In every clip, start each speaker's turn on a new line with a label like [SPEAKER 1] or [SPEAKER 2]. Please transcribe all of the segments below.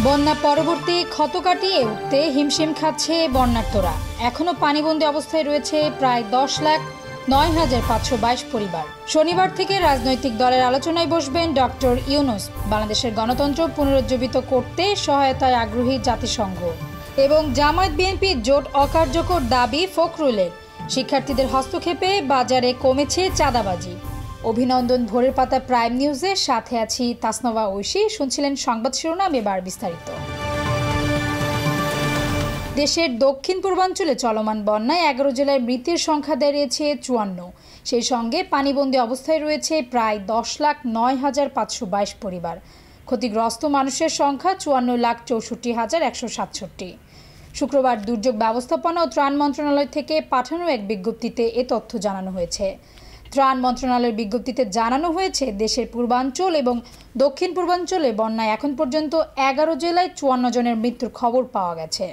[SPEAKER 1] বন্যা পরবর্তী ক্ষত কাটিয়ে উঠতে হিমশিম খাচ্ছে বন্যার্তরা। এখনো পানিবন্দী অবস্থায় রয়েছে প্রায় 10,09,522 পরিবার। শনিবার থেকে রাজনৈতিক দলের আলোচনায় বসবেন ডক্টর ইউনূস। বাংলাদেশের গণতন্ত্র পুনরুজ্জীবিত করতে সহায়তায় আগ্রহী জাতিসংঘ এবং জামায়াত বিএনপির জোট অকার্যকর দাবি ফখরুলের। শিক্ষার্থীদের হস্তক্ষেপে বাজারে কমেছে চাঁদাবাজি। অভিনন্দন ভোরের পাতা প্রাইম নিউজে, সাথে আছি তাসনভা ঐশী। শুনছিলেন সংবাদ শিরোনাম, এবার বিস্তারিত। দেশের দক্ষিণ পূর্বাঞ্চলে চলমান বন্যায় 11 জেলায় মৃতের সংখ্যা দাঁড়িয়েছে 54। সেই সঙ্গে পানিবন্দী অবস্থায় রয়েছে প্রায় 10,09,522 পরিবার। ক্ষতিগ্রস্ত মানুষের সংখ্যা 54,64,167। শুক্রবার দুর্যোগ ব্যবস্থাপনা ও ত্রাণ মন্ত্রণালয় থেকে পাঠানো এক বিজ্ঞপ্তিতে এ তথ্য জানানো হয়েছে। ত্রাণ মন্ত্রণালয়ের বিজ্ঞপ্তিতে জানানো হয়েছে, দেশের পূর্বাঞ্চল এবং দক্ষিণ পূর্বাঞ্চলে বন্যায় এখন পর্যন্ত 11 জেলায় 54 জনের মৃত্যুর খবর পাওয়া গেছে।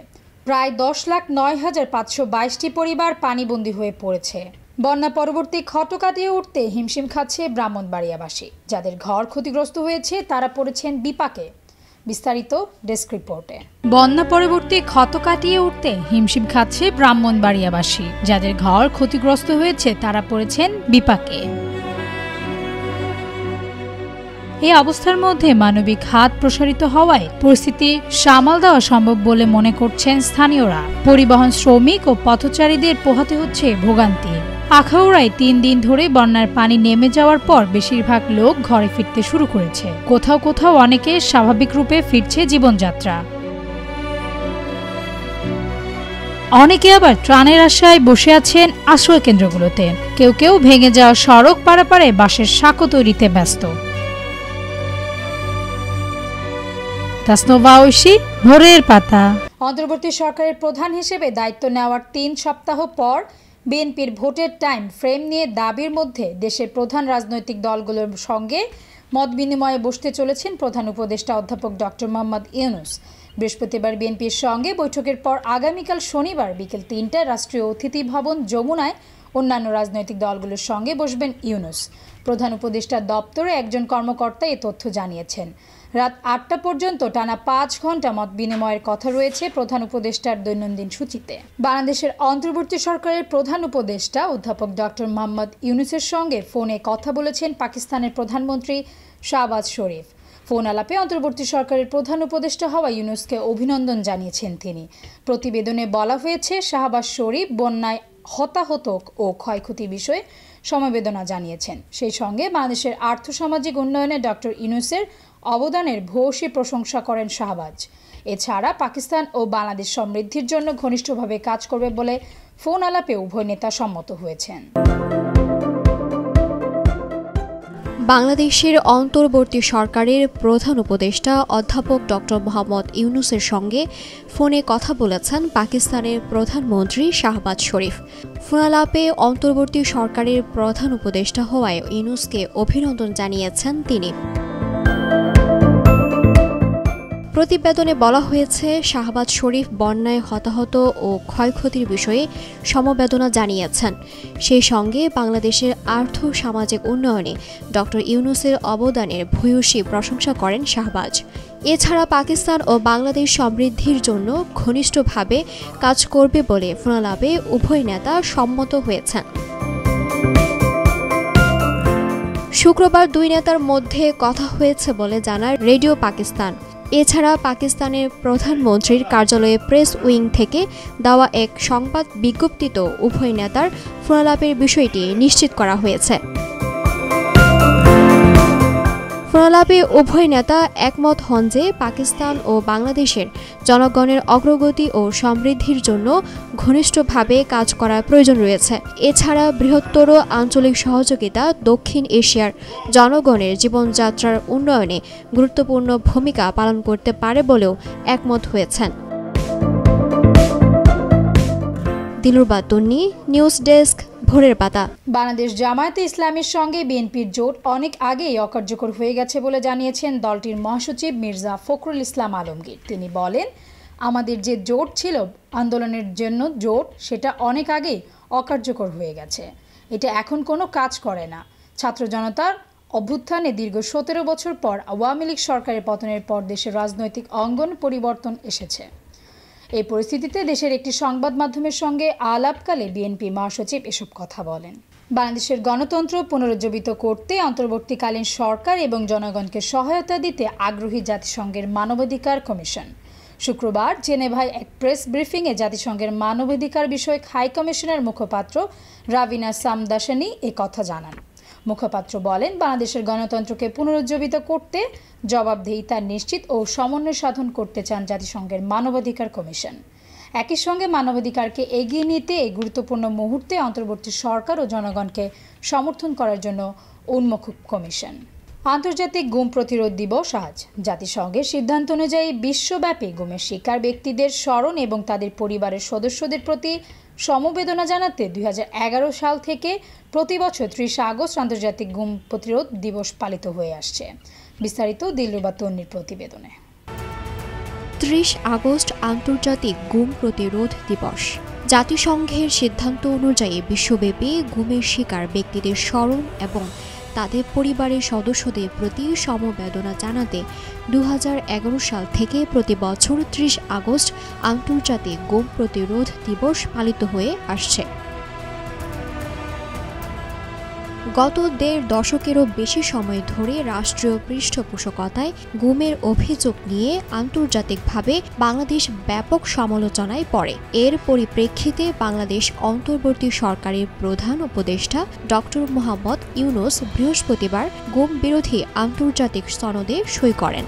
[SPEAKER 1] প্রায় 10,09,522টি পরিবার পানিবন্দী হয়ে পড়েছে। বন্যা পরবর্তী ক্ষত কাটিয়ে উঠতে হিমশিম খাচ্ছে ব্রাহ্মণবাড়িয়াবাসী। যাদের ঘর ক্ষতিগ্রস্ত হয়েছে তারা পড়েছেন বিপাকে। বিস্তারিত ডেস্ক রিপোর্টে। বন্যা পরবর্তী ক্ষত কাটিয়ে উঠতে হিমশিম খাচ্ছে ব্রাহ্মণবাড়িয়াবাসী। যাদের ঘর ক্ষতিগ্রস্ত হয়েছে তারা পড়েছেন বিপাকে। এই অবস্থার মধ্যে মানবিক হাত প্রসারিত হওয়ায় পরিস্থিতি সামাল দেওয়া সম্ভব বলে মনে করছেন স্থানীয়রা। পরিবহন শ্রমিক ও পথচারীদের পোহাতে হচ্ছে ভোগান্তি। আখাউড়ায় 3 দিন ধরে বন্যার পানি নেমে যাওয়ার পর বেশিরভাগ লোক ঘরে ফিরতে শুরু করেছে। কোথাও কোথাও অনেকে স্বাভাবিক রূপে ফিরছে জীবনযাত্রা। অনেকে আবার ত্রাণের আশায় বসে আছেন আশ্রয় কেন্দ্রগুলোতে। কেউ কেউ ভেঙে যাওয়া সড়ক পারাপারে বাঁশের সাঁকো তৈরিতে ব্যস্ত। তাসনভা ঐশী, ভোরের পাতা। অন্তর্বর্তী সরকারের প্রধান হিসেবে দায়িত্ব নেওয়ার 3 সপ্তাহ পর বিএনপির ভোটের টাইম ফ্রেম নিয়ে দাবির মধ্যে দেশের প্রধান রাজনৈতিক দলগুলোর সঙ্গে মত বিনিময়ে বসতে চলেছেন প্রধান উপদেষ্টা অধ্যাপক ডক্টর মোহাম্মদ ইউনূস। বৃহস্পতিবার বিএনপির সঙ্গে বৈঠকের পর আগামীকাল শনিবার বিকেল 3টায় রাষ্ট্রীয় অতিথি ভবন যমুনায় অন্যান্য রাজনৈতিক দলগুলোর সঙ্গে বসবেন ইউনূস। প্রধান উপদেষ্টার দপ্তরে একজন কর্মকর্তা এ তথ্য জানিয়েছেন। রাত 8টা পর্যন্ত টানা 5 ঘন্টা মত বিনিময়ের কথা রয়েছে প্রধান উপদেষ্টার দৈনন্দিন সূচিতে। বাংলাদেশের অন্তর্বর্তী সরকারের প্রধান উপদেষ্টা অধ্যাপক ডক্টর মোহাম্মদ ইউনূসের সঙ্গে ফোনে কথা বলেছেন পাকিস্তানের প্রধানমন্ত্রী শাহবাজ শরীফ। ফোন আলাপে অন্তর্বর্তী সরকারের প্রধান উপদেষ্টা হওয়া ইউনূসকে অভিনন্দন জানিয়েছেন তিনি। প্রতিবেদনে বলা হয়েছে, শাহবাজ শরীফ বন্যায় হতাহত ও ক্ষয়ক্ষতি বিষয়ে সমবেদনা জানিয়েছেন। সেই সঙ্গে বাংলাদেশের আর্থসামাজিক উন্নয়নে ডক্টর ইউনূসের অবদানের ভূয়সী প্রশংসা করেন শাহবাজ। এছাড়া পাকিস্তান ও বাংলাদেশ সমৃদ্ধির জন্য ঘনিষ্ঠভাবে কাজ করবে বলে ফোন আলাপে উভয় নেতা সম্মত হয়েছেন।
[SPEAKER 2] বাংলাদেশের অন্তর্বর্তী সরকারের প্রধান উপদেষ্টা অধ্যাপক ডক্টর মোহাম্মদ ইউনূসের সঙ্গে ফোনে কথা বলেছেন পাকিস্তানের প্রধানমন্ত্রী শাহবাজ শরীফ। ফোনালাপে অন্তর্বর্তী সরকারের প্রধান উপদেষ্টা হওয়ায় ইউনূসকে অভিনন্দন জানিয়েছেন তিনি। প্রতিবেদনে বলা হয়েছে, শাহবাজ শরীফ বন্যায় হতাহত ও ক্ষয়ক্ষতির বিষয়ে সমবেদনা জানিয়েছেন। সেই সঙ্গে বাংলাদেশের আর্থ সামাজিক উন্নয়নে ডক্টর ইউনূসের অবদানের ভূয়সী প্রশংসা করেন শাহবাজ। এছাড়া পাকিস্তান ও বাংলাদেশ সমৃদ্ধির জন্য ঘনিষ্ঠভাবে কাজ করবে বলে ফোনালাপে উভয় নেতা সম্মত হয়েছেন। শুক্রবার 2 নেতার মধ্যে কথা হয়েছে বলে জানায় রেডিও পাকিস্তান। এছাড়া পাকিস্তানের প্রধানমন্ত্রীর কার্যালয়ে প্রেস উইং থেকে দেওয়া এক সংবাদ বিজ্ঞপ্তিতেও উভয় নেতার ফোনালাপের বিষয়টি নিশ্চিত করা হয়েছে। ফোনালাপে উভয় নেতা একমত হন যে পাকিস্তান ও বাংলাদেশের জনগণের অগ্রগতি ও সমৃদ্ধির জন্য ঘনিষ্ঠভাবে কাজ করার প্রয়োজন রয়েছে। এছাড়া বৃহত্তর আঞ্চলিক সহযোগিতা দক্ষিণ এশিয়ার জনগণের জীবনযাত্রার উন্নয়নে গুরুত্বপূর্ণ ভূমিকা পালন করতে পারে বলেও একমত হয়েছেন। দিলরুবা তন্নি, নিউজ ডেস্ক, ভোরের পাতা।
[SPEAKER 1] বাংলাদেশ জামায়াতে ইসলামীর সঙ্গে বিএনপির জোট অনেক আগেই অকার্যকর হয়ে গেছে বলে জানিয়েছেন দলটির মহাসচিব মির্জা ফখরুল ইসলাম আলমগীর। তিনি বলেন, আমাদের যে জোট ছিল আন্দোলনের জন্য জোট, সেটা অনেক আগেই অকার্যকর হয়ে গেছে। এটা এখন কোনো কাজ করে না। ছাত্র জনতার অভ্যুত্থানে দীর্ঘ 17 বছর পর আওয়ামী লীগ সরকারের পতনের পর দেশের রাজনৈতিক অঙ্গন পরিবর্তন এসেছে। এই পরিস্থিতিতে দেশের একটি সংবাদ মাধ্যমের সঙ্গে আলাপকালে বিএনপি মহাসচিব এসব কথা বলেন। বাংলাদেশের গণতন্ত্র পুনরুজ্জীবিত করতে অন্তর্বর্তীকালীন সরকার এবং জনগণকে সহায়তা দিতে আগ্রহী জাতিসংঘের মানবাধিকার কমিশন শুক্রবার জেনেভায় এক প্রেস ব্রিফিংয়ে জাতিসংঘের মানবাধিকার বিষয়ক হাই কমিশনের মুখপাত্র রাভিনা সামদাসানি এ কথা জানান। মুখপাত্র বলেন, বাংলাদেশের গণতন্ত্রকে পুনরুজ্জীবিত করতে জবাবদিহিতা নিশ্চিত ও সমন্বয় সাধন করতে চান জাতিসংঘের মানবাধিকার কমিশন। একই সঙ্গে মানবাধিকারকে এগিয়ে নিতে এই গুরুত্বপূর্ণ মুহূর্তে অন্তর্বর্তী সরকার ও জনগণকে সমর্থন করার জন্য উন্মুখ কমিশন। আন্তর্জাতিক গুম প্রতিরোধ দিবস আজ। জাতিসংঘের সিদ্ধান্ত অনুযায়ী বিশ্বব্যাপী গুমের শিকার ব্যক্তিদের স্মরণ এবং তাদের পরিবারের সদস্যদের প্রতি সমবেদনা জানাতে 2011 সাল থেকে প্রতি বছর 30 আগস্ট আন্তর্জাতিক গুম প্রতিরোধ দিবস পালিত হয়ে আসছে। বিস্তারিত দিলরুবা তন্নির প্রতিবেদনে।
[SPEAKER 2] 30 আগস্ট আন্তর্জাতিক গুম প্রতিরোধ দিবস। জাতিসংঘের সিদ্ধান্ত অনুযায়ী বিশ্বব্যাপী গুমের শিকার ব্যক্তিদের স্মরণ এবং তাদের পরিবারের সদস্যদের প্রতি সমবেদনা জানাতে 2011 সাল থেকে প্রতি বছর 30 আগস্ট আন্তর্জাতিক গুম প্রতিরোধ দিবস পালিত হয়ে আসছে। গত 1.5 দশকেরও বেশি সময় ধরে রাষ্ট্রীয় পৃষ্ঠপোষকতায় গুমের অভিযোগ নিয়ে আন্তর্জাতিকভাবে বাংলাদেশ ব্যাপক সমালোচনায় পড়ে। এর পরিপ্রেক্ষিতে বাংলাদেশ অন্তর্বর্তী সরকারের প্রধান উপদেষ্টা ডক্টর মোহাম্মদ ইউনূস বৃহস্পতিবার গুম বিরোধী আন্তর্জাতিক সনদে সই করেন।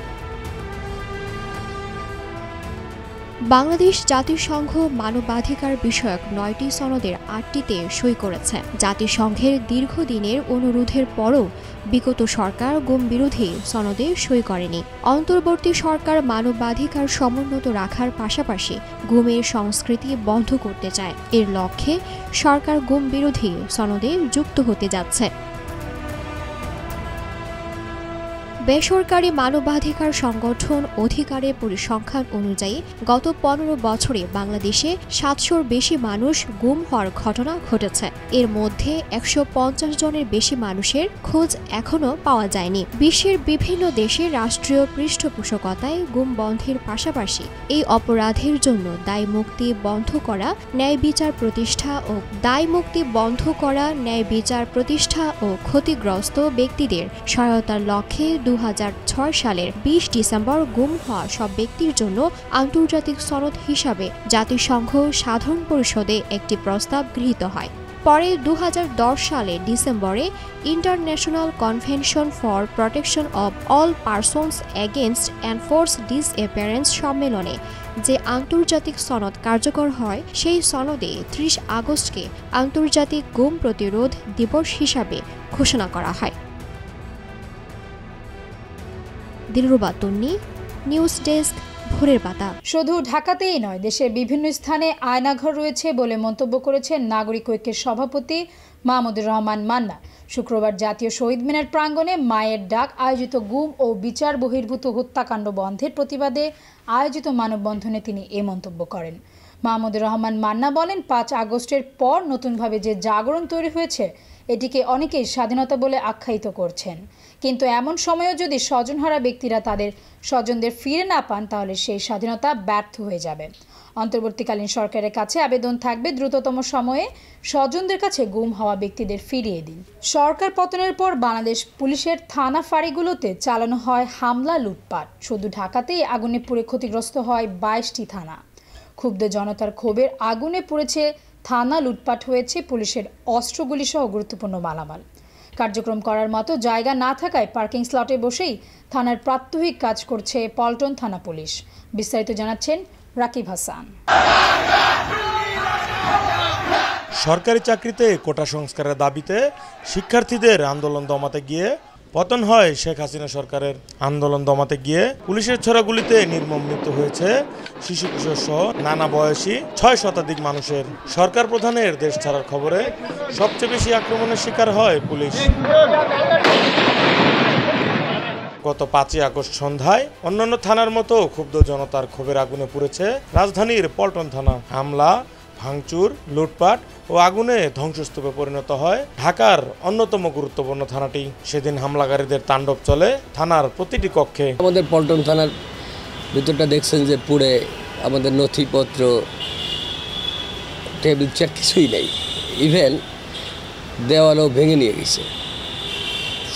[SPEAKER 2] বাংলাদেশ জাতিসংঘ মানবাধিকার বিষয়ক 9টি সনদের 8টিতে সই করেছে। জাতিসংঘের দীর্ঘদিনের অনুরোধের পরও বিগত সরকার গুম বিরোধী সনদে সই করেনি। অন্তর্বর্তী সরকার মানবাধিকার সমুন্নত রাখার পাশাপাশি গুমের সংস্কৃতি বন্ধ করতে চায়। এর লক্ষ্যে সরকার গুম বিরোধী সনদে যুক্ত হতে যাচ্ছে। বেসরকারি মানবাধিকার সংগঠন অধিকারের পরিসংখ্যান অনুযায়ী গত 15 বছরে বাংলাদেশে 700-র বেশি মানুষ গুম হওয়ার ঘটনা ঘটেছে। এর মধ্যে 150 জনের বেশি মানুষের খোঁজ এখনও পাওয়া যায়নি। বিশ্বের বিভিন্ন দেশে রাষ্ট্রীয় পৃষ্ঠপোষকতায় গুম বন্ধের পাশাপাশি এই অপরাধের জন্য দায় মুক্তি বন্ধ করা, ন্যায় বিচার প্রতিষ্ঠা ও ক্ষতিগ্রস্ত ব্যক্তিদের সহায়তার লক্ষ্যে 2006 সালের 20 ডিসেম্বর গুম হওয়া সব ব্যক্তির জন্য আন্তর্জাতিক সনদ হিসাবে জাতিসংঘ সাধারণ পরিষদে একটি প্রস্তাব গৃহীত হয়। পরে 2010 সালে ডিসেম্বরে international convention for protection of all persons against enforced disappearance সম্মেলনে যে আন্তর্জাতিক সনদ কার্যকর হয়, সেই সনদে 30 আগস্টকে আন্তর্জাতিক গুম প্রতিরোধ দিবস হিসাবে ঘোষণা করা হয়। দিলরুবা তন্নি, নিউজ ডেস্ক, ভোরের পাতা।
[SPEAKER 1] শুধু ঢাকাতেই নয়, দেশের বিভিন্ন স্থানে আয়নাঘর রয়েছে বলে মন্তব্য করেছেন নাগরিক ঐক্যের সভাপতি মাহমুদুর রহমান মান্না। শুক্রবার জাতীয় শহীদ মিনার প্রাঙ্গণে মায়ের ডাক আয়োজিত গুম ও বিচার বহির্ভূত হত্যাকাণ্ড বন্ধের প্রতিবাদে আয়োজিত মানববন্ধনে তিনি এ মন্তব্য করেন। মাহমুদুর রহমান মান্না বলেন, 5 আগস্টের পর নতুনভাবে যে জাগরণ তৈরি হয়েছে এটিকে অনেকেই স্বাধীনতা বলে আখ্যায়িত করছেন, কিন্তু এমন সময়েও যদি স্বজনহারা ব্যক্তিরা তাদের স্বজনদের ফিরে না পান তাহলে সেই স্বাধীনতা ব্যর্থ হয়ে যাবে। অন্তর্বর্তীকালীন সরকারের কাছে আবেদন থাকবে, দ্রুততম সময়ে স্বজনদের কাছে গুম হওয়া ব্যক্তিদের ফিরিয়ে দিন। সরকার পতনের পর বাংলাদেশ পুলিশের থানা ফাঁড়িগুলোতে চালানো হয় হামলা, লুটপাট। শুধু ঢাকাতেই আগুনে পুড়ে ক্ষতিগ্রস্ত হয় 22টি থানা। ক্ষুব্ধ জনতার ক্ষোভের আগুনে পুড়েছে থানা, লুটপাট হয়েছে পুলিশের অস্ত্রগুলি সহ গুরুত্বপূর্ণ মালামাল। কার্যক্রম করার মতো জায়গা না থাকায় পার্কিং স্লটে বসেই থানার প্রাত্যহিক কাজ করছে পল্টন থানা পুলিশ। বিস্তারিত জানাচ্ছেন রাকিব হাসান।
[SPEAKER 3] সরকারি চাকরিতে কোটা সংস্কারের দাবিতে শিক্ষার্থীদের আন্দোলন দমাতে গিয়ে পতন হয় শেখ হাসিনা সরকারের। আন্দোলন দমাতে গিয়ে পুলিশের ছোড়াগুলিতে নির্মম মৃত্যু হয়েছে শিশু কিশোর সহ নানা বয়সী 6 শতাধিক মানুষের। সরকার প্রধানের দেশ ছাড়ার খবরে সবচেয়ে বেশি আক্রমণের শিকার হয় পুলিশ। গত 5 আগস্ট সন্ধ্যায় অন্যান্য থানার মতো ক্ষুব্ধ জনতার ক্ষোভের আগুনে পুড়েছে রাজধানীর পল্টন থানা। হামলা, ভাঙচুর, লুটপাট ও আগুনে ধ্বংসস্তূপে পরিণত হয় ঢাকার অন্যতম গুরুত্বপূর্ণ থানাটি। সেদিন হামলাকারীদের তাণ্ডব চলে থানার প্রতিটি কক্ষে।
[SPEAKER 4] আমাদের পল্টন থানার ভিতরটা দেখছেন যে পুড়ে আমাদের নথিপত্র, টেবিল চেয়ার কিছুই নেই, ইভেন দেওয়ালও ভেঙে নিয়ে গেছে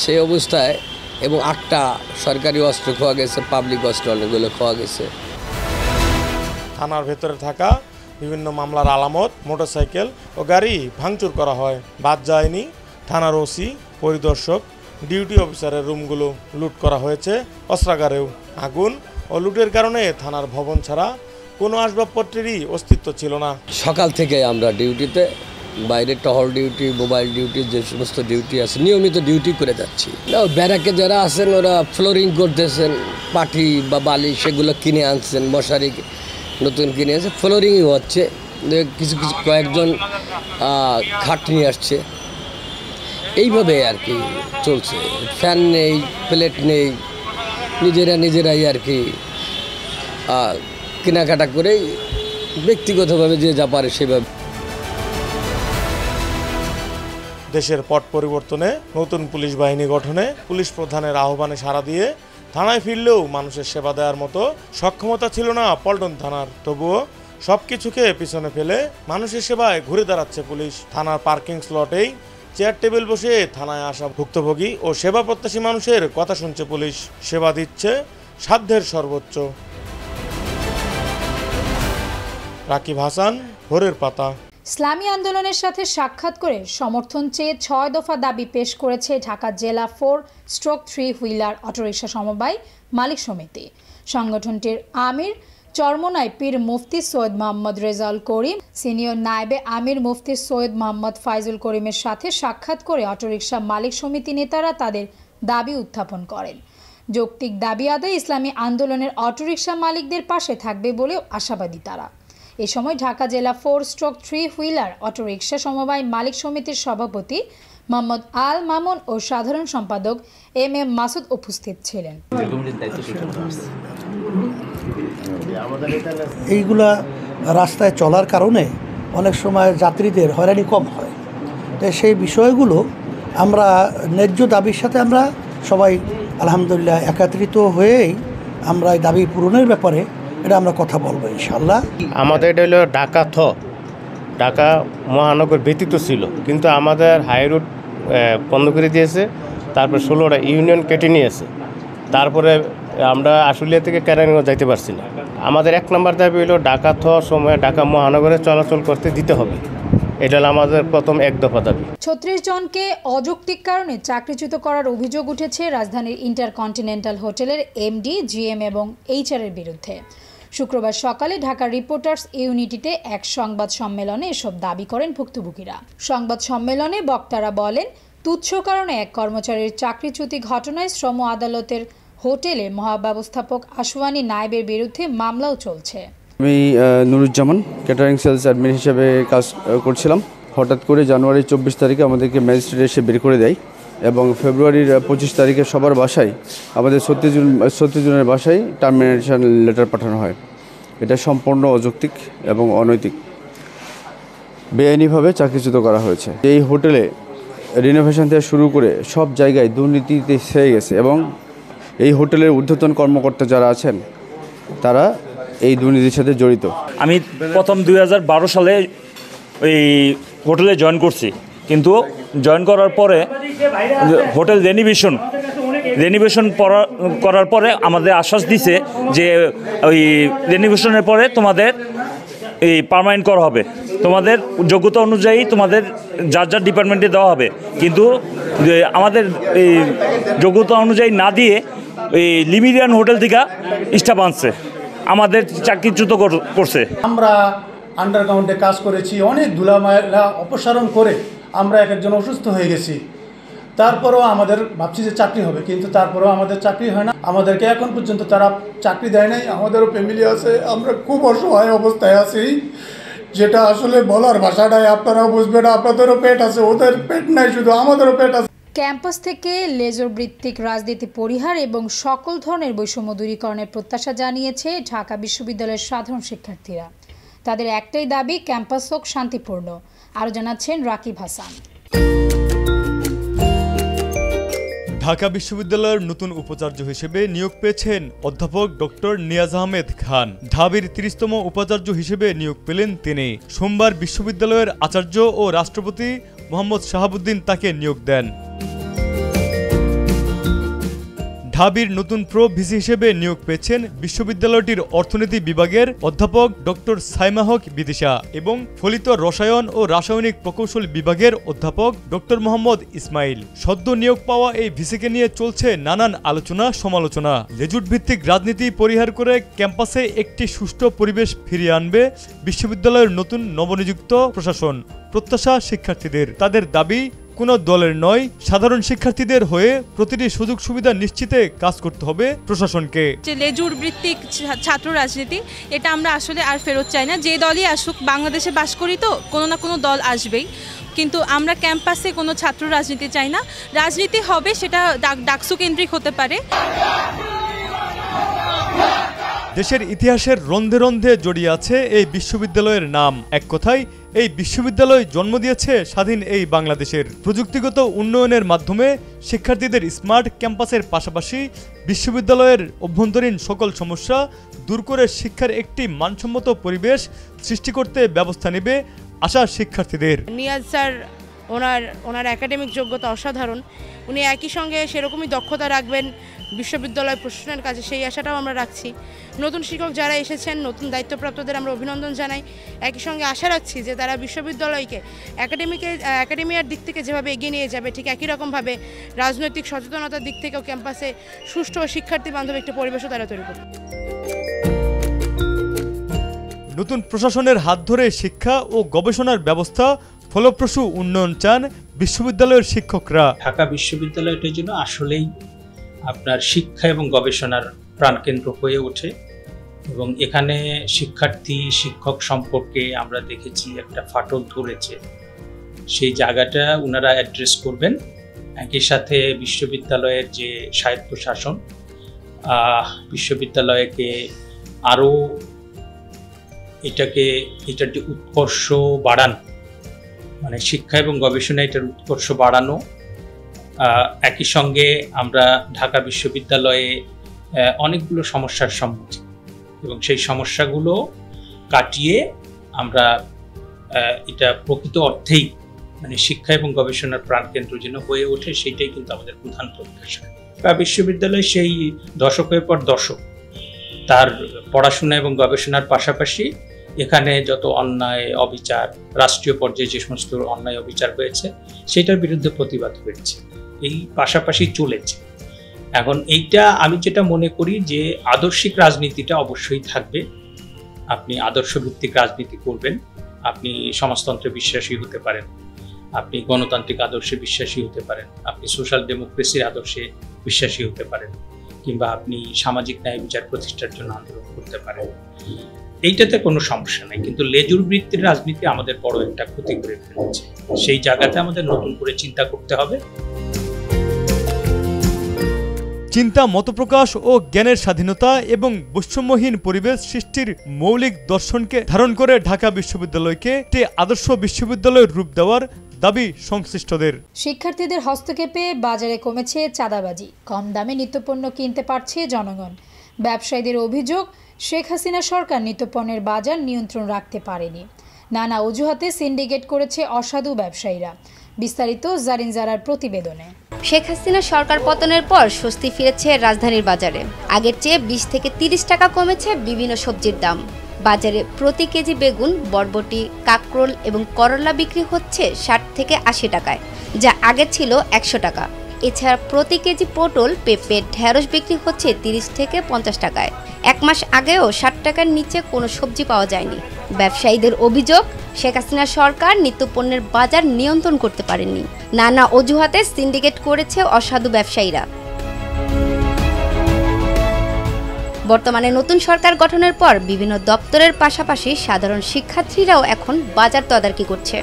[SPEAKER 4] সেই অবস্থায়, এবং 8টা সরকারি অস্ত্র খোয়া গেছে, পাবলিক অস্ত্র অনেকগুলো খোয়া গেছে।
[SPEAKER 3] থানার ভেতরে থাকা বিভিন্ন মামলার আলামত, মোটরসাইকেল ও গাড়ি ভাঙচুর করা হয়। বাদ যায়নি থানার ওসি, পরিদর্শক, ডিউটি অফিসারের রুমগুলো লুট করা হয়েছে। অস্ত্রাগারেও আগুন ও লুটের কারণে থানার ভবন ছাড়া কোনো আসবাবপত্রেরই অস্তিত্ব ছিল না।
[SPEAKER 4] সকাল থেকে আমরা ডিউটিতে, বাইরে টহল ডিউটি, মোবাইল ডিউটি, যে সমস্ত ডিউটি আছে নিয়মিত ডিউটি করে যাচ্ছি। ব্যারাকে যারা আছেন ওরা ফ্লোরিং করতেছেন, পাটি বা বালি সেগুলো কিনে আনছেন, মশারি নতুন কিনে আছে, ফ্লোরিংই হচ্ছে, কিছু কিছু কয়েকজন খাট নিয়ে আসছে, এইভাবে আর কি চলছে। ফ্যান নেই, প্লেট নেই, নিজেরাই আর কি কেনাকাটা করেই ব্যক্তিগতভাবে যে যা পারে সেভাবে।
[SPEAKER 3] দেশের পট পরিবর্তনে, নতুন পুলিশ বাহিনী গঠনে পুলিশ প্রধানের আহ্বানে সাড়া দিয়ে থানায় ফিরলেও মানুষের সেবা দেওয়ার মতো সক্ষমতা ছিল না পল্টন থানার। তবুও সবকিছুকে পিছনে ফেলে মানুষের সেবায় ঘুরে দাঁড়াচ্ছে পুলিশ। থানার পার্কিং স্লটেই চেয়ার টেবিল বসে থানায় আসা ভুক্তভোগী ও সেবা প্রত্যাশী মানুষের কথা শুনছে পুলিশ। সেবা দিচ্ছে সাধ্যের সর্বোচ্চ। রাকিব হাসান, ভোরের পাতা।
[SPEAKER 1] ইসলামী আন্দোলনের সাথে সাক্ষাৎ করে সমর্থন চেয়ে 6 দফা দাবি পেশ করেছে ঢাকা জেলা 4/3 হুইলার অটোরিকশা সমবায় মালিক সমিতি। সংগঠনটির আমির চরমোনাই পীর মুফতি সৈয়দ মোহাম্মদ রেজাউল করিম, সিনিয়র নায়েবে আমির মুফতি সৈয়দ মোহাম্মদ ফাইজুল করিমের সাথে সাক্ষাৎ করে অটোরিকশা মালিক সমিতি নেতারা তাদের দাবি উত্থাপন করেন। যৌক্তিক দাবি আদায় ইসলামী আন্দোলনের অটোরিকশা মালিকদের পাশে থাকবে বলেও আশাবাদী তারা। এ সময় ঢাকা জেলা 4/3 হুইলার অটোরিকশা সমবায় মালিক সমিতির সভাপতি মোহাম্মদ আল মামুন ও সাধারণ সম্পাদক এম মাসুদ উপস্থিত ছিলেন।
[SPEAKER 5] এইগুলা রাস্তায় চলার কারণে অনেক সময় যাত্রীদের হয়রানি কম হয়। তাই সেই বিষয়গুলো আমরা ন্যায্য দাবির সাথে আমরা সবাই আলহামদুলিল্লাহ একত্রিত হয়েই আমরা এই দাবি পূরণের ব্যাপারে এটা আমরা কথা বলবো ইনশাআল্লাহ।
[SPEAKER 6] আমাদের এটা হলো ঢাকা মহানগর ব্যতীত ছিল, কিন্তু আমাদের হাই রুট বন্ধ করে দিয়েছে। তারপর 16টা ইউনিয়ন কেটে নিয়েছে। তারপরে আমরা আশুলিয়া থেকে কেরানীগঞ্জ যাইতে পারছি না। আমাদের 1 নম্বর দাবি হলো ঢাকা সময়ে ঢাকা মহানগরে চলাচল করতে দিতে হবে। এটা হলো আমাদের প্রথম 1 দফা দাবি।
[SPEAKER 1] 36 জনকে অযৌক্তিক কারণে চাকরিচ্যুত করার অভিযোগ উঠেছে রাজধানীর ইন্টারকন্টিনেন্টাল হোটেলের এমডি, জিএম এবং এইচআর এর বিরুদ্ধে। শুক্রবার সকালে ঢাকা রিপোর্টার্স ইউনিটিতে এক সংবাদ সম্মেলনে এসব দাবি করেন ভুক্তভোগীরা। সংবাদ সম্মেলনে বক্তারা বলেন, তুচ্ছ কারণে এক কর্মচারীর চাকরিচ্যুতি ঘটনায় শ্রম আদালতের হোটেলে মহাব্যবস্থাপক আশুয়ানি নায়েবের বিরুদ্ধে মামলাও চলছে।
[SPEAKER 7] আমি নুরুজ্জামান ক্যাটারিং সেলস অ্যাডমিন হিসেবে কাজ করছিলাম। হঠাৎ করে জানুয়ারি 24 তারিখে আমাদেরকে ম্যাজিস্ট্রেট এসে বের করে দেয় এবং ফেব্রুয়ারির 25 তারিখে সবার বাসায়, আমাদের 36 জনের বাসায় টার্মিনেশন লেটার পাঠানো হয়। এটা সম্পূর্ণ অযৌক্তিক এবং অনৈতিক। বেআইনিভাবে চাকরিচ্যুত করা হয়েছে। এই হোটেলে রিনোভেশন থেকে শুরু করে সব জায়গায় দুর্নীতিতে ছেয়ে গেছে এবং এই হোটেলের ঊর্ধ্বতন কর্মকর্তা যারা আছেন তারা এই দুর্নীতির সাথে জড়িত। আমি
[SPEAKER 8] প্রথম 2012 সালে এই হোটেলে জয়েন করছি, কিন্তু জয়েন করার পরে হোটেল রেনিভেশন করার পরে আমাদের আশ্বাস দিছে যে ওই রেনিভেশনের পরে তোমাদের এই পার্মানেন্ট করা হবে, তোমাদের যোগ্যতা অনুযায়ী তোমাদের যার ডিপার্টমেন্টে দেওয়া হবে। কিন্তু আমাদের এই যোগ্যতা অনুযায়ী না দিয়ে এই লিমিরিয়ান হোটেল থেকে স্টাফ আনছে, আমাদের চাকরিচ্যুত করছে।
[SPEAKER 9] আমরা আন্ডারগ্রাউন্ডে কাজ করেছি, অনেক ধুলাময়লা অপসারণ করে আমরা একজন অসুস্থ হয়ে গেছি। তারপরেও আমাদের ভাবছি যে চাকরি হবে, কিন্তু তারপরেও আমাদের চাকরি হয় না। আমাদেরকে এখন পর্যন্ত তারা চাকরি দেয় নাই। আমাদেরও ফ্যামিলি আছে, আমরা খুব অসহায় অবস্থায় আছি, যেটা আসলে বলার ভাষাটাই আপনারাও বুঝবেন। আপনাদেরও পেট আছে, ওদের পেট নাই, শুধু আমাদেরও পেট আছে।
[SPEAKER 1] ক্যাম্পাস থেকে লেজর ভিত্তিক রাজনীতি পরিহার এবং সকল ধরনের বৈষম্য দূরীকরণের প্রত্যাশা জানিয়েছে ঢাকা বিশ্ববিদ্যালয়ের সাধারণ শিক্ষার্থীরা। তাদের একটাই দাবি, ক্যাম্পাস হোক শান্তিপূর্ণ। আরও জানাচ্ছেন রাকিব হাসান।
[SPEAKER 10] ঢাকা বিশ্ববিদ্যালয়ের নতুন উপাচার্য হিসেবে নিয়োগ পেয়েছেন অধ্যাপক ডক্টর নিয়াজ আহমেদ খান। ঢাবির 30তম উপাচার্য হিসেবে নিয়োগ পেলেন তিনি। সোমবার বিশ্ববিদ্যালয়ের আচার্য ও রাষ্ট্রপতি মোহাম্মদ শাহাবুদ্দিন তাকে নিয়োগ দেন। ঢাবির নতুন প্রো ভিসি হিসেবে নিয়োগ পেয়েছেন বিশ্ববিদ্যালয়টির অর্থনীতি বিভাগের অধ্যাপক ডক্টর সাইমা হক বিদিশা এবং ফলিত রসায়ন ও রাসায়নিক প্রকৌশল বিভাগের অধ্যাপক ডক্টর মোহাম্মদ ইসমাইল। সদ্য নিয়োগ পাওয়া এই ভিসিকে নিয়ে চলছে নানান আলোচনা সমালোচনা। লেজুট ভিত্তিক রাজনীতি পরিহার করে ক্যাম্পাসে একটি সুষ্ঠু পরিবেশ ফিরিয়ে আনবে বিশ্ববিদ্যালয়ের নতুন নবনিযুক্ত প্রশাসন। প্রত্যাশা শিক্ষার্থীদের, তাদের দাবি কোনো দলের নয়, সাধারণ শিক্ষার্থীদের হয়ে প্রতিটি সুযোগ সুবিধা নিশ্চিতে কাজ করতে হবে প্রশাসনকে।
[SPEAKER 11] যে লেজুর ভিত্তিক ছাত্র রাজনীতি, এটা আমরা আসলে আর ফেরত চাই না। যে দলই আসুক, বাংলাদেশে বাস করি তো, কোনো না কোনো দল আসবেই, কিন্তু আমরা ক্যাম্পাসে কোনো ছাত্র রাজনীতি চাই না। রাজনীতি হবে সেটা ডাকসু কেন্দ্রিক হতে পারে।
[SPEAKER 10] দেশের ইতিহাসের রন্ধে রন্ধে জড়িয়ে আছে এই বিশ্ববিদ্যালয়ের নাম। এক কথায় এই বিশ্ববিদ্যালয় জন্ম দিয়েছে স্বাধীন এই বাংলাদেশের। প্রযুক্তিগত উন্নয়নের মাধ্যমে শিক্ষার্থীদের স্মার্ট ক্যাম্পাসের পাশাপাশি বিশ্ববিদ্যালয়ের অভ্যন্তরীণ সকল সমস্যা দূর করে শিক্ষার একটি মানসম্মত পরিবেশ সৃষ্টি করতে ব্যবস্থা নেবে আশা শিক্ষার্থীদের।
[SPEAKER 12] নিয়াজ স্যার ওনার একাডেমিক যোগ্যতা অসাধারণ। উনি একই সঙ্গে সেরকমই দক্ষতা রাখবেন বিশ্ববিদ্যালয় প্রশাসনের কাছে, সেই আশাটাও আমরা রাখছি। নতুন শিক্ষক যারা এসেছেন, নতুন দায়িত্বপ্রাপ্তদের আমরা অভিনন্দন জানাই। একই সঙ্গে আশা রাখছি যে তারা বিশ্ববিদ্যালয়কে একাডেমিয়ার দিক থেকে যেভাবে এগিয়ে নিয়ে যাবে, ঠিক একই রকমভাবে রাজনৈতিক সচেতনতার দিক থেকেও ক্যাম্পাসে সুষ্ঠু ও শিক্ষার্থী বান্ধব একটি পরিবেশও তারা তৈরি করবে।
[SPEAKER 10] নতুন প্রশাসনের হাত ধরে শিক্ষা ও গবেষণার ব্যবস্থা ফলপ্রসূ উন্নয়ন চান বিশ্ববিদ্যালয়ের শিক্ষকরা।
[SPEAKER 13] ঢাকা বিশ্ববিদ্যালয়টির জন্য আসলেই আপনার শিক্ষা এবং গবেষণার প্রাণকেন্দ্র হয়ে ওঠে এবং এখানে শিক্ষার্থী শিক্ষক সম্পর্কে আমরা দেখেছি একটা ফাটল ধরেছে। সেই জায়গাটা ওনারা অ্যাড্রেস করবেন। একই সাথে বিশ্ববিদ্যালয়ের যে স্বায়ত্তশাসন, বিশ্ববিদ্যালয়কে আরও এটার যে উৎকর্ষ বাড়ানো, মানে শিক্ষা এবং গবেষণা এটার উৎকর্ষ বাড়ানো। একই সঙ্গে আমরা ঢাকা বিশ্ববিদ্যালয়ে অনেকগুলো সমস্যার সম্মুখীন এবং সেই সমস্যাগুলো কাটিয়ে আমরা এটা প্রকৃত অর্থেই মানে শিক্ষা এবং গবেষণার প্রাণকেন্দ্র যেন হয়ে ওঠে, সেইটাই কিন্তু আমাদের প্রধান প্রত্যাশা। ঢাকা বিশ্ববিদ্যালয় সেই দশকের পর দশক তার পড়াশোনা এবং গবেষণার পাশাপাশি এখানে যত অন্যায় অবিচার, রাষ্ট্রীয় পর্যায়ে যে সমস্ত অন্যায় অবিচার হয়েছে সেটার বিরুদ্ধে প্রতিবাদ হয়েছে, এই পাশাপাশি চলেছে। এখন এইটা আমি যেটা মনে করি যে আদর্শিক রাজনীতিটা অবশ্যই থাকবে। আপনি আদর্শভিত্তিক রাজনীতি করবেন, আপনি সমাজতন্ত্রে বিশ্বাসী হতে পারেন, আপনি গণতান্ত্রিক আদর্শে বিশ্বাসী হতে পারেন, আপনি সোশ্যাল ডেমোক্রেসির আদর্শে বিশ্বাসী হতে পারেন, কিংবা আপনি সামাজিক ন্যায় বিচার প্রতিষ্ঠার জন্য আন্দোলন করতে পারেন। এইটাতে কোনো সমস্যা নেই, কিন্তু লেজুর বৃত্তির রাজনীতি আমাদের বড় একটা ক্ষতি করে ফেলেছে। সেই জায়গাতে আমাদের নতুন করে চিন্তা করতে হবে।
[SPEAKER 10] চিন্তা, মতপ্রকাশ ও জ্ঞানের স্বাধীনতা এবং বৈষম্যহীন পরিবেশ সৃষ্টির মৌলিক দর্শনকে ধারণ করে ঢাকা বিশ্ববিদ্যালয়কে একটি আদর্শ বিশ্ববিদ্যালয়ের রূপ দেওয়ার দাবি সংশ্লিষ্টদের।
[SPEAKER 1] শিক্ষার্থীদের হস্তক্ষেপে বাজারে কমেছে চাঁদাবাজি, কম দামে নিত্যপণ্য কিনতে পারছে জনগণ। ব্যবসায়ীদের অভিযোগ, শেখ হাসিনা সরকার নিত্যপণ্যের বাজার নিয়ন্ত্রণ রাখতে পারেনি। নানা অজুহাতে সিন্ডিকেট করেছে অসাধু ব্যবসায়ীরা। বিস্তারিত জারিন জারার প্রতিবেদনে।
[SPEAKER 14] শেখ হাসিনা সরকার পতনের পর স্বস্তি ফিরেছে রাজধানীর বাজারে। আগের চেয়ে 20 থেকে 30 টাকা কমেছে বিভিন্ন সবজির দাম। বাজারে প্রতি কেজি বেগুন, বরবটি, কাকরোল এবং করলা বিক্রি হচ্ছে 60 থেকে 80 টাকায়, যা আগে ছিল 100 টাকা। এছাড়া প্রতি কেজি পটল, পেঁপে, ঢেঁড়স বিক্রি হচ্ছে 30 থেকে 50 টাকায়। এক মাস আগেও 60 টাকার নিচে কোনো সবজি পাওয়া যায়নি। ব্যবসায়ীদের অভিযোগ, শেখ হাসিনা সরকার নিত্যপণ্যের বাজার নিয়ন্ত্রণ করতে পারেননি। নানা অজুহাতে সিন্ডিকেট করেছে অসাধু ব্যবসায়ীরা। বর্তমানে নতুন সরকার গঠনের পর বিভিন্ন দপ্তরের পাশাপাশি সাধারণ শিক্ষার্থীরাও এখন বাজার তদারকি করছে।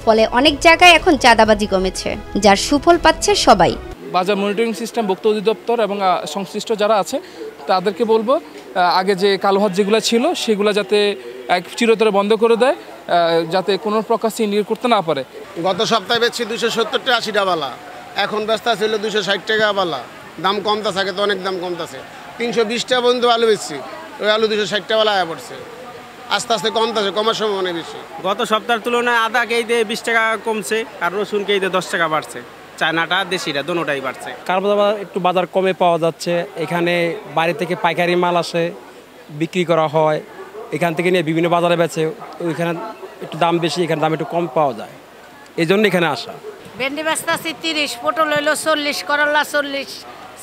[SPEAKER 14] ফলে অনেক জায়গায় এখন চাঁদাবাজি কমেছে, যার সুফল পাচ্ছে সবাই।
[SPEAKER 15] বাজার মনিটরিং সিস্টেম ভোক্তা অধিদপ্তর এবং সংশ্লিষ্ট যারা আছে তাদেরকে বলবো আগে যে কালোহাত যেগুলো ছিল সেগুলো যাতে চিরতরে বন্ধ করে দেয়, যাতে কোনো প্রকার সিন্ডিকেট করতে না পারে।
[SPEAKER 16] গত সপ্তাহে বেচছি 270 80 বালা, এখন ব্যস্ত ছিল 260 টাকা বালা। দাম কমতেছে, আগে তো অনেক দাম কমতেছে। 320 টাকা পর্যন্ত আলু বেচছি, ওই আলু 260 টাকা বালা আয়া পড়ছে। আস্তে আস্তে কমতেছে, কমার সময় অনেক বেশি।
[SPEAKER 17] গত সপ্তাহের তুলনায় আদা কেজিতে 20 টাকা কমছে, আর রসুন কেজিতে 10 টাকা বাড়ছে। চায়নাটা দেশিটা দুটোটাই বাড়ছে।
[SPEAKER 18] কারবাজার একটু বাজার কমে পাওয়া যাচ্ছে, এখানে বাইরে থেকে পাইকারি মাল আসে, বিক্রি করা হয়, এখান থেকে নিয়ে বিভিন্ন বাজারে বেচে, ওইখানে একটু দাম বেশি, এখানে দাম একটু কম পাওয়া যায়, এই জন্য এখানে আসা।
[SPEAKER 19] ভেন্ডি বেচতাছি 30, পটল হইলো 40, করলা 40,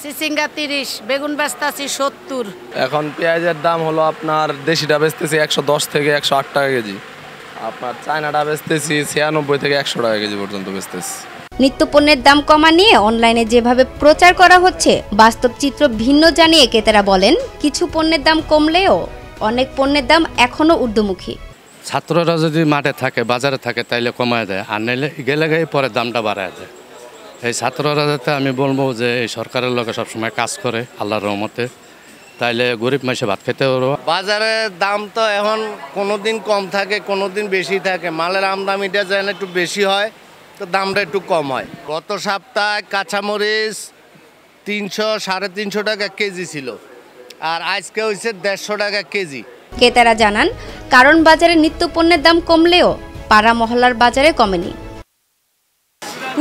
[SPEAKER 19] চিচিঙ্গা 30, বেগুন বেচতাছি 70।
[SPEAKER 20] এখন পেঁয়াজের দাম হলো আপনার দেশিটা বেচতেছি 110 থেকে 108 টাকা কেজি, আপনার চায়নাটা বেচতেছি 96 থেকে 100 টাকা কেজি পর্যন্ত বেচতেছি।
[SPEAKER 14] নিত্যপণ্যের দাম কমা নিয়ে অনলাইনে যেভাবে প্রচার করা হচ্ছে, বাস্তব চিত্র ভিন্ন জানিয়ে ক্রেতারা বলেন কিছু পণ্যের দাম কমলেও অনেক পণ্যের দাম এখনো ঊর্ধ্বমুখী।
[SPEAKER 21] ছাত্ররা যদি মাঠে থাকে, বাজারে থাকে, তাইলে কমায় দেয়, আর নাইলে গেলে পরে দামটা বাড়ায় দেয়। এই ছাত্ররা যাতে আমি বলবো যে এই সরকারের লোকে সবসময় কাজ করে আল্লাহর রহমতে, তাইলে গরিব মানুষে ভাত খেতে পারবো।
[SPEAKER 22] বাজারের দাম তো এখন কোনোদিন কম থাকে, কোনোদিন বেশি থাকে। মালের আমদানিটা যেন একটু বেশি হয়, তো দামটা একটু কম হয়। গত সপ্তাহে কাঁচামরিচ 300 350 টাকা কেজি ছিল, আর আজকে হয়েছে 150 টাকা কেজি।
[SPEAKER 14] ক্রেতারা জানান কারণ বাজারে নিত্যপণ্যের দাম কমলেও পাড়া মহল্লার বাজারে কমেনি।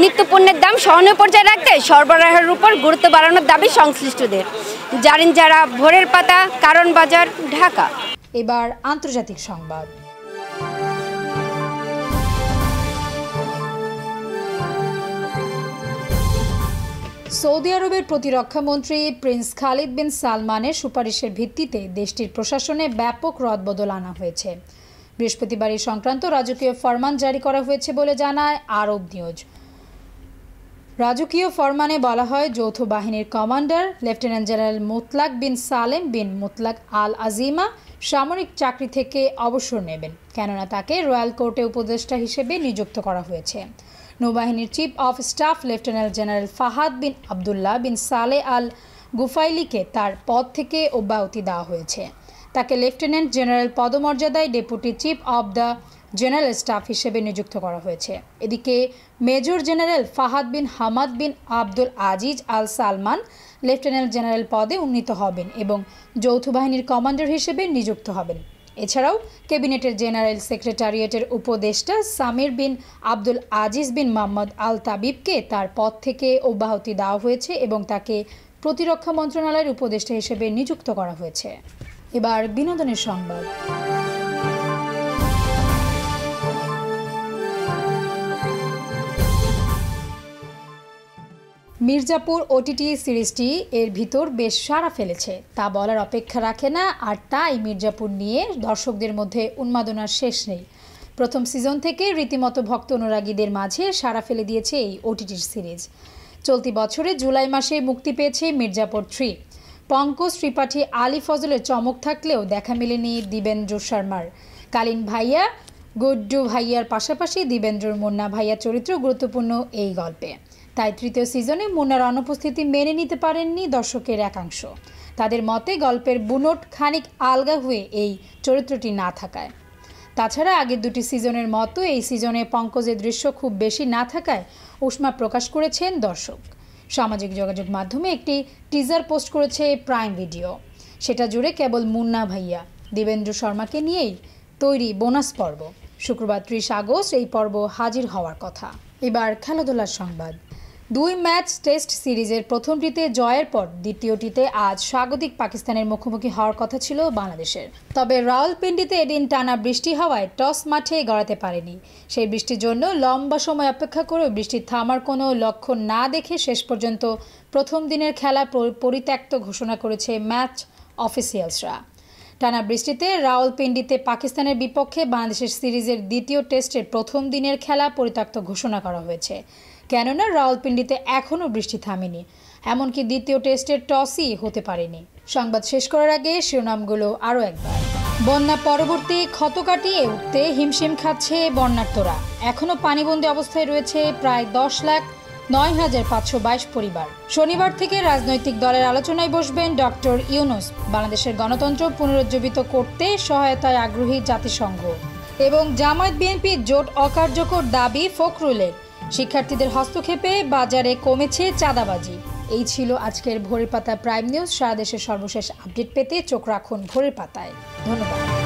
[SPEAKER 14] নিত্যপণ্যের দাম সহনীয় পর্যায়ে রাখতে সরবরাহের উপর গুরুত্ব বাড়ানোর দাবি সংশ্লিষ্টদের। জারিন যারা, ভোরের পাতা, কারণ বাজার, ঢাকা।
[SPEAKER 1] এবার আন্তর্জাতিক সংবাদ। সৌদি আরবের প্রতিরক্ষা মন্ত্রী প্রিন্স খালিদ বিন সালমানের সুপারিশের ভিত্তিতে দেশটির প্রশাসনে ব্যাপক রদবদল আনা হয়েছে। বৃহস্পতিবার এই সংক্রান্ত রাজকীয় ফরমান জারি করা হয়েছে বলে জানায় আরব নিউজ। রাজকীয় ফরমানে বলা হয়, যৌথ বাহিনীর কমান্ডার লেফটেন্যান্ট জেনারেল মুতলাক বিন সালেম বিন মুতলাক আল আজিমা সামরিক চাকরি থেকে অবসর নেবেন, কেননা তাকে রয়্যাল কোর্টে উপদেষ্টা হিসেবে নিযুক্ত করা হয়েছে। নৌবাহিনীর chief of staff lieutenant general Fahad bin Abdullah bin Saleh Al গুফাইলিকে তার পদ থেকে অব্যাহতি দেওয়া হয়েছে। তাকে লেফটেন্যান্ট জেনারেল পদমর্যাদায় deputy chief of the general staff হিসেবে নিযুক্ত করা হয়েছে। এদিকে major general Fahad bin Hamad bin Abdul Aziz Al Salman lieutenant general পদে উন্নীত হবেন এবং যৌথ বাহিনীর কমান্ডার হিসেবে নিযুক্ত হবেন। এছাড়াও ক্যাবিনেটের জেনারেল সেক্রেটারিয়েটের উপদেষ্টা সামির বিন আব্দুল আজিজ বিন মোহাম্মদ আল তাবিবকে তার পদ থেকে অব্যাহতি দেওয়া হয়েছে এবং তাকে প্রতিরক্ষা মন্ত্রণালয়ের উপদেষ্টা হিসেবে নিযুক্ত করা হয়েছে। এবার বিনোদনের সংবাদ। মির্জাপুর ওটিটি সিরিজটি এর ভিতর বেশ সাড়া ফেলেছে, তা বলার অপেক্ষা রাখে না। আর তাই মির্জাপুর নিয়ে দর্শকদের মধ্যে উন্মাদনার শেষ নেই। প্রথম সিজন থেকে রীতিমতো ভক্ত অনুরাগীদের মাঝে সাড়া ফেলে দিয়েছে এই ওটিটির সিরিজ। চলতি বছরে জুলাই মাসে মুক্তি পেয়েছে মির্জাপুর 3। পঙ্কজ ত্রিপাঠী, আলী ফজলের চমক থাকলেও দেখা মেলেনি দিবেন্দ্র শর্মার। কালীন ভাইয়া, গুড্ডু ভাইয়ার পাশাপাশি দিবেন্দ্রর মুন্না ভাইয়া চরিত্র গুরুত্বপূর্ণ এই গল্পে। তাই তৃতীয় সিজনে মুন্নার অনুপস্থিতি মেনে নিতে পারেননি দর্শকের একাংশ। তাদের মতে গল্পের বুনট খানিক আলগা হয়ে এই চরিত্রটি না থাকায়। তাছাড়া আগের দুটি সিজনের মতো এই সিজনে পঙ্কজের দৃশ্য খুব বেশি না থাকায় উষ্মা প্রকাশ করেছেন দর্শক। সামাজিক যোগাযোগ মাধ্যমে একটি টিজার পোস্ট করেছে প্রাইম ভিডিও। সেটা জুড়ে কেবল মুন্না ভাইয়া, দিবেন্দ্র শর্মাকে নিয়েই তৈরি বোনাস পর্ব। শুক্রবার 30 আগস্ট এই পর্ব হাজির হওয়ার কথা। এবার খেলাধুলার সংবাদ। 2 ম্যাচ টেস্ট সিরিজের প্রথমটিতে জয়ের পর দ্বিতীয়টিতে আজ স্বাগতিক পাকিস্তানের মুখোমুখি হওয়ার কথা ছিল বাংলাদেশের। তবে রাওয়ালপিন্ডিতে এদিন টানা বৃষ্টি হওয়ায় টস মাঠে গড়াতে পারেনি। সেই বৃষ্টির জন্য লম্বা সময় অপেক্ষা করেও বৃষ্টি থামার কোনো লক্ষণ না দেখে শেষ পর্যন্ত প্রথম দিনের খেলা পরিত্যক্ত ঘোষণা করেছে ম্যাচ অফিসিয়ালসরা। টানা বৃষ্টিতে রাওয়ালপিন্ডিতে পাকিস্তানের বিপক্ষে বাংলাদেশের সিরিজের দ্বিতীয় টেস্টের প্রথম দিনের খেলা পরিত্যক্ত ঘোষণা করা হয়েছে, কেননা রাওয়ালপিন্ডিতে এখনও বৃষ্টি থামেনি। এমনকি দ্বিতীয় টেস্টের টসই হতে পারেনি। সংবাদ শেষ করার আগে শিরোনামগুলো আরও একবার। বন্যা পরবর্তী ক্ষত কাটিয়ে উঠতে হিমশিম খাচ্ছে বন্যার্তরা। এখনও পানিবন্দী অবস্থায় রয়েছে প্রায় 10 লাখ 9,522 পরিবার। শনিবার থেকে রাজনৈতিক দলের আলোচনায় বসবেন ডক্টর ইউনূস। বাংলাদেশের গণতন্ত্র পুনরুজ্জীবিত করতে সহায়তায় আগ্রহী জাতিসংঘ এবং জামায়াত বিএনপি জোট অকার্যকর দাবি ফখরুলের। শিক্ষার্থীদের হস্তক্ষেপে বাজারে কমেছে চাঁদাবাজি। এই ছিল আজকের ভোরের পাতা প্রাইম নিউজ। সারা দেশের সর্বশেষ আপডেট পেতে চোখ রাখুন ভোরের পাতায়। ধন্যবাদ।